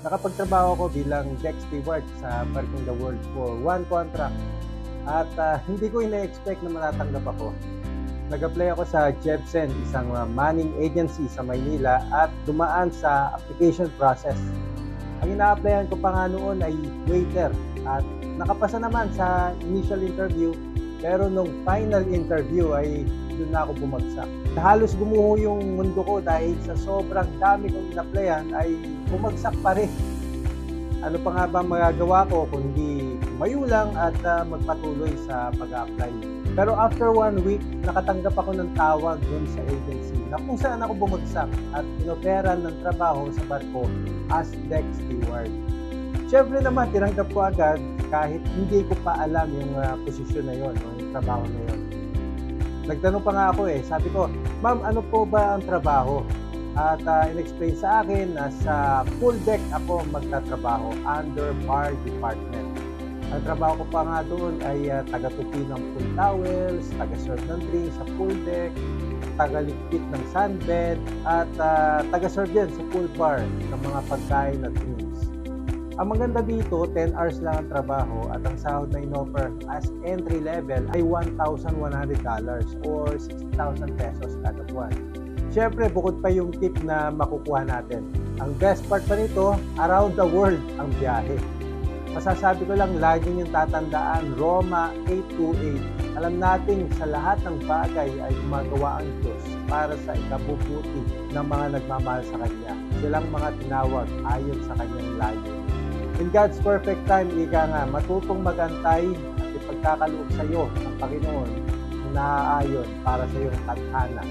Nakapagtrabaho ako bilang deck steward sa Barkong The World for one contract at hindi ko ina-expect na matatanggap ako. Nag-apply ako sa Jebsen, isang manning agency sa Maynila at dumaan sa application process. Ang ina-applyan ko pa nga noon ay waiter at nakapasa naman sa initial interview, pero nung final interview ay doon na ako bumagsak. Halos gumuho yung mundo ko dahil sa sobrang dami kong in-applyan ay bumagsak pa rin. Ano pa nga ba magagawa ko kundi tumayo lang at magpatuloy sa pag-apply. Pero after 1 week, nakatanggap ako ng tawag doon sa agency na kung saan ako bumagsak at inoperan ng trabaho sa barko as deck steward. Siyempre naman, tinanggap ko agad kahit hindi ko pa alam yung posisyon na yon o yung trabaho na yon. Nagtanong pa nga ako sabi ko, "Ma'am, ano po ba ang trabaho?" At in-explain sa akin na sa full deck ako magtatrabaho under bar department. Ang trabaho ko pa nga doon ay taga-tupi ng full towels, taga-serve ng drinks sa full deck, taga-ligpit ng sunbed, at taga-serve din sa full bar ng mga pagkain at drinks. Ang maganda dito, 10 hours lang ang trabaho at ang sahod na in-offer as entry level ay $1,100 or 60,000 pesos kada buwan. Siyempre, bukod pa yung tip na makukuha natin. Ang best part pa nito, around the world ang biyahe. Masasabi ko lang, lagi niyong tatandaan, Roma 8:28. Alam natin sa lahat ng bagay ay gumagawa ang Diyos para sa ikabubuti ng mga nagmamahal sa Kanya. Silang mga tinawag ayon sa Kanyang layo. In God's perfect time, ika nga, matutong magantay at ipagkakaloob sa iyo ng Panginoon na naaayon para sa iyong tadhana